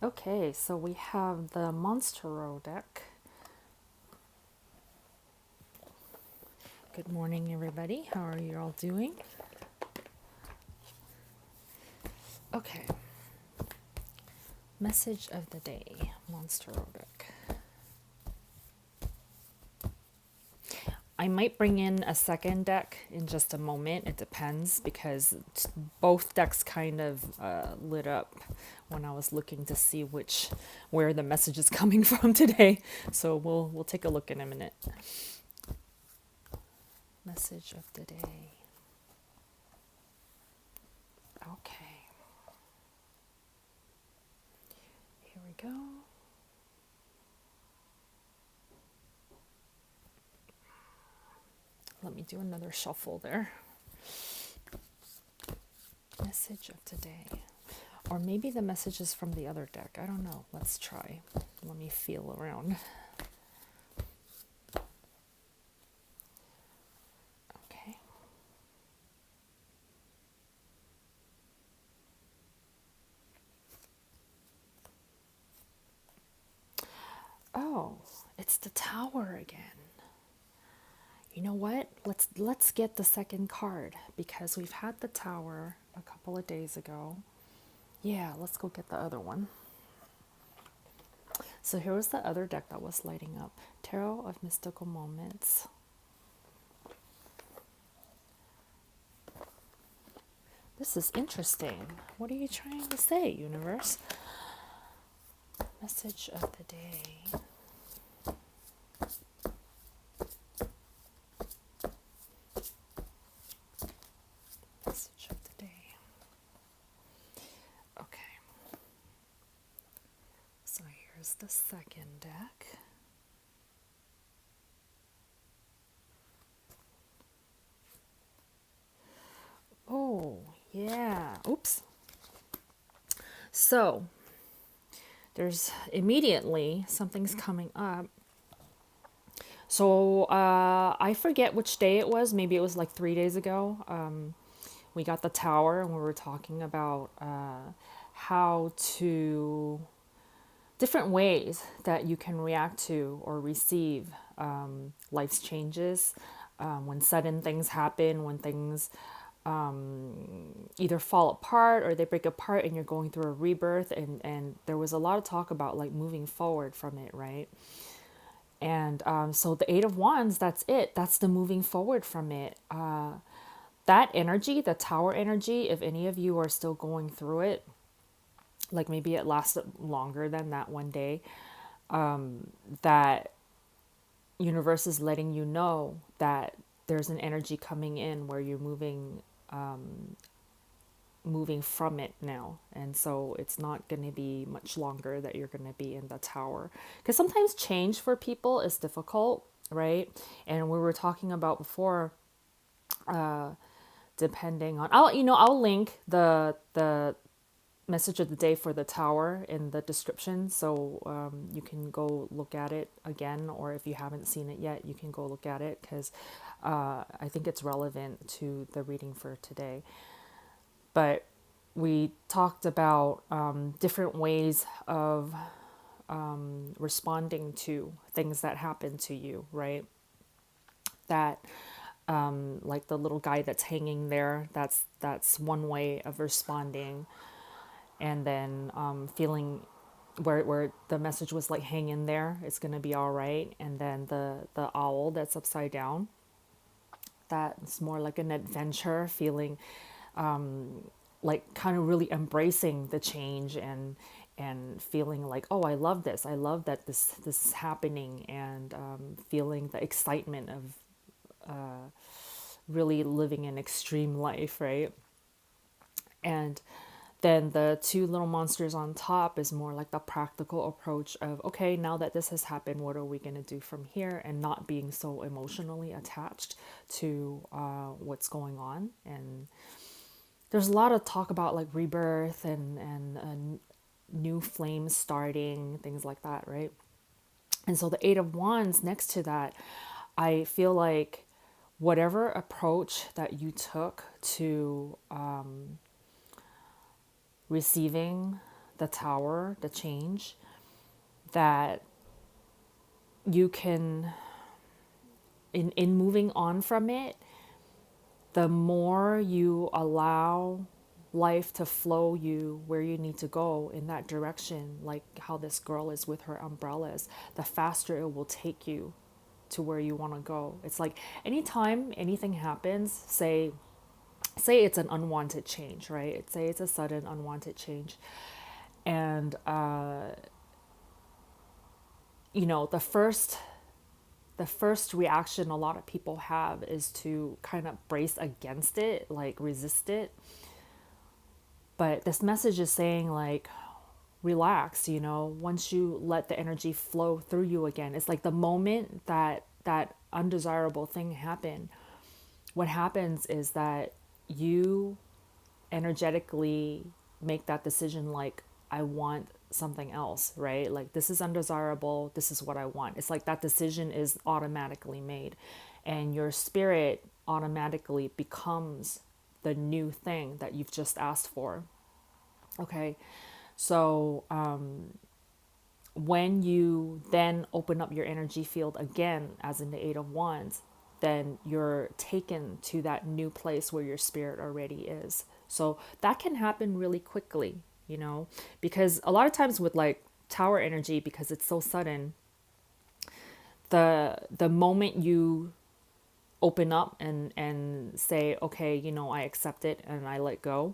Okay, so we have the Monstarot deck. Good morning, everybody. How are you all doing? Okay, message of the day, Monstarot deck. I might bring in a second deck in just a moment. It depends because both decks kind of lit up when I was looking to see where the message is coming from today. So we'll take a look in a minute. Message of the day. Okay. Here we go. Let me do another shuffle there. Message of today. Or maybe the message is from the other deck. I don't know. Let's try. Let me feel around. Okay. Oh, it's the Tower again. You know what? Let's get the second card because we've had the Tower a couple of days ago. Yeah, let's go get the other one. So here was the other deck that was lighting up. Tarot of Mystical Moments. This is interesting. What are you trying to say, universe? Message of the day. Message of the day. Okay. So here's the second deck. Oh, yeah. Oops. So there's immediately something's coming up. So I forget which day it was. Maybe it was like 3 days ago. We got the Tower and we were talking about how to different ways that you can react to or receive life's changes when sudden things happen, when things either fall apart or they break apart and you're going through a rebirth. And there was a lot of talk about like moving forward from it, right? And so the Eight of Wands, that's it. That's the moving forward from it. That energy, the Tower energy, if any of you are still going through it, like maybe it lasted longer than that one day, that universe is letting you know that there's an energy coming in where you're moving from it now. And so it's not going to be much longer that you're going to be in the Tower, because sometimes change for people is difficult, right? And we were talking about before, depending on, I'll link the message of the day for the Tower in the description, so you can go look at it again, or if you haven't seen it yet, you can go look at it because I think it's relevant to the reading for today. But we talked about different ways of responding to things that happen to you, right? That like the little guy that's hanging there, that's one way of responding. And then feeling where the message was like, hang in there, it's gonna be all right. And then the owl that's upside down, that's more like an adventure feeling, like kind of really embracing the change and feeling like, oh, I love this, I love that this is happening, and feeling the excitement of really living an extreme life, right? And then the two little monsters on top is more like the practical approach of, okay, now that this has happened, what are we going to do from here? And not being so emotionally attached to what's going on. And there's a lot of talk about like rebirth and new flames starting, things like that, right? And so the Eight of Wands next to that, I feel like whatever approach that you took to receiving the tower, the change, that you can, in moving on from it, the more you allow life to flow you where you need to go in that direction, like how this girl is with her umbrellas, the faster it will take you to where you want to go. It's like anytime anything happens, say it's an unwanted change, right? Say it's a sudden unwanted change, and the first reaction a lot of people have is to kind of brace against it, like resist it. But this message is saying, like, relax, once you let the energy flow through you again. It's like the moment that that undesirable thing happened, what happens is that you energetically make that decision, like, I want something else, right? Like, this is undesirable, this is what I want. It's like that decision is automatically made, and your spirit automatically becomes the new thing that you've just asked for. Okay, so when you then open up your energy field again, as in the Eight of Wands, then you're taken to that new place where your spirit already is. So that can happen really quickly, because a lot of times with like tower energy, because it's so sudden, the moment you open up and say, okay, I accept it and I let go.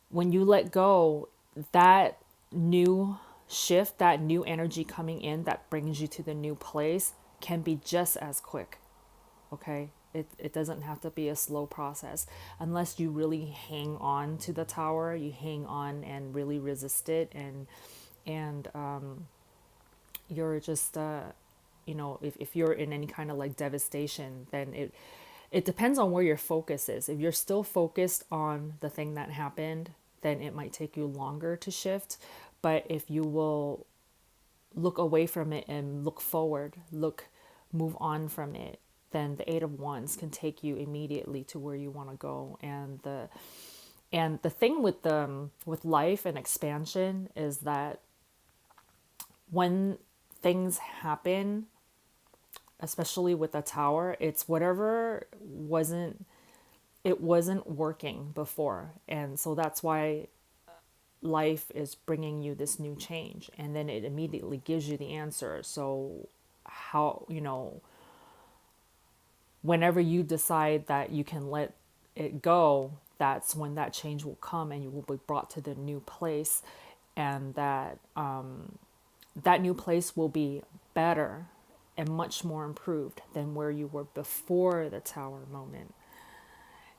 When you let go, that new shift, that new energy coming in that brings you to the new place can be just as quick. Okay, it doesn't have to be a slow process unless you really hang on to the tower. You hang on and really resist it, and you're just if you're in any kind of like devastation, then it depends on where your focus is. If you're still focused on the thing that happened, then it might take you longer to shift. But if you will look away from it and look forward, move on from it, then the Eight of Wands can take you immediately to where you want to go. And the thing with life and expansion is that when things happen, especially with the tower, it's whatever wasn't working before. And so that's why life is bringing you this new change, and then it immediately gives you the answer. So how, whenever you decide that you can let it go, that's when that change will come, and you will be brought to the new place, and that new place will be better and much more improved than where you were before the tower moment.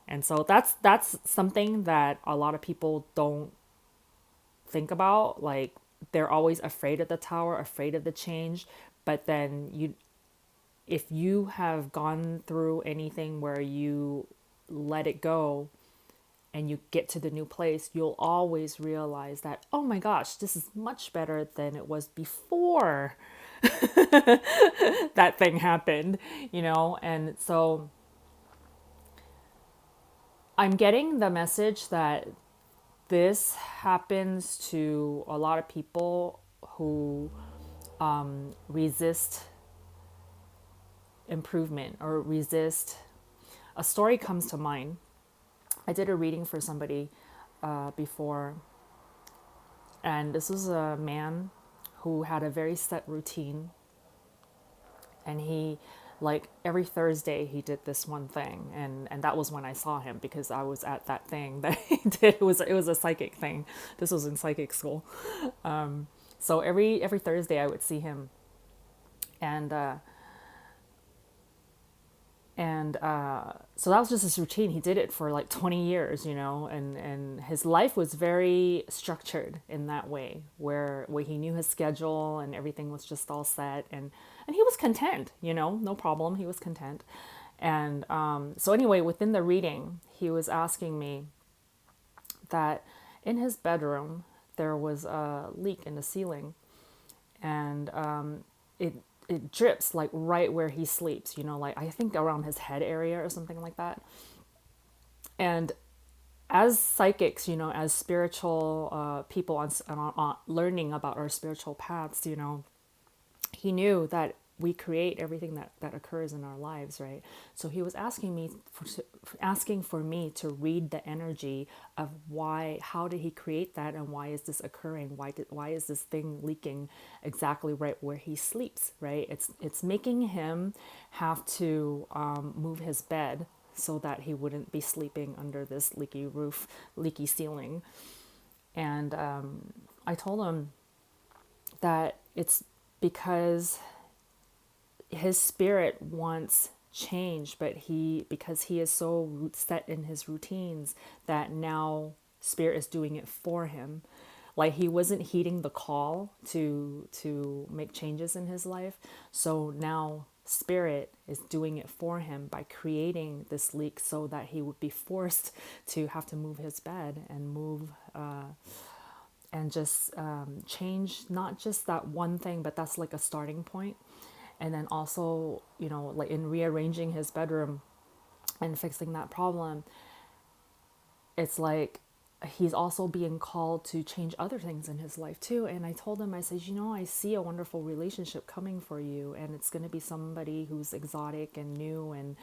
And so that's something that a lot of people don't think about. Like, they're always afraid of the tower, afraid of the change. But then if you have gone through anything where you let it go and you get to the new place, you'll always realize that, oh my gosh, this is much better than it was before that thing happened, And so I'm getting the message that this happens to a lot of people who resist improvement or resist. A story comes to mind. I did a reading for somebody before, and this was a man who had a very set routine, and he, like, every Thursday he did this one thing, and that was when I saw him, because I was at that thing that he did. It was a psychic thing. This was in psychic school. So every Thursday I would see him, and so that was just his routine. He did it for like 20 years, and his life was very structured in that way, where he knew his schedule and everything was just all set, and he was content, no problem. He was content. And so anyway, within the reading, he was asking me that in his bedroom, there was a leak in the ceiling, and it drips like right where he sleeps, like I think around his head area or something like that. And as psychics, as spiritual people on learning about our spiritual paths, he knew that we create everything that occurs in our lives, right? So he was asking for me to read the energy of how did he create that, and why is this occurring? Why is this thing leaking exactly right where he sleeps, right? It's making him have to move his bed so that he wouldn't be sleeping under this leaky roof, leaky ceiling. And I told him that it's because his spirit wants change, but because he is so set in his routines that now spirit is doing it for him. Like he wasn't heeding the call to make changes in his life, so now spirit is doing it for him by creating this leak so that he would be forced to have to move his bed and move and just change not just that one thing, but that's like a starting point. And then also, like in rearranging his bedroom and fixing that problem, it's like he's also being called to change other things in his life too. And I told him, I said, I see a wonderful relationship coming for you, and it's going to be somebody who's exotic and new, and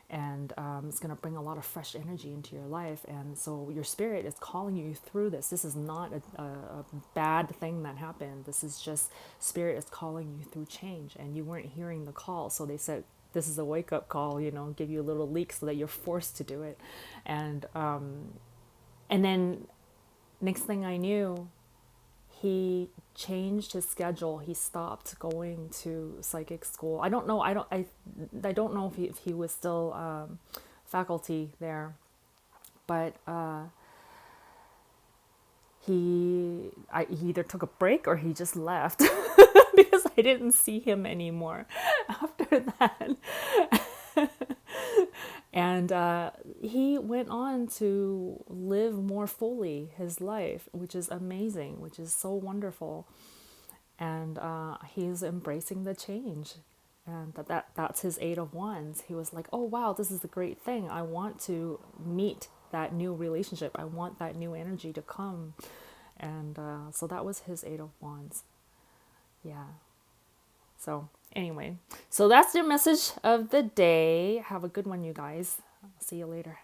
it's going to bring a lot of fresh energy into your life. And so your spirit is calling you through this. This is not a bad thing that happened. This is just spirit is calling you through change, and you weren't hearing the call. So they said, this is a wake-up call, give you a little leak so that you're forced to do it. And then next thing I knew, he changed his schedule. He stopped going to psychic school. I don't know. I don't know if he was still faculty there, but he either took a break or he just left because I didn't see him anymore after that. And he went on to live more fully his life, which is amazing, which is so wonderful. And he's embracing the change. And that's his Eight of Wands. He was like, oh, wow, this is a great thing. I want to meet that new relationship. I want that new energy to come. And so that was his Eight of Wands. Yeah. So anyway, so that's your message of the day. Have a good one, you guys. I'll see you later.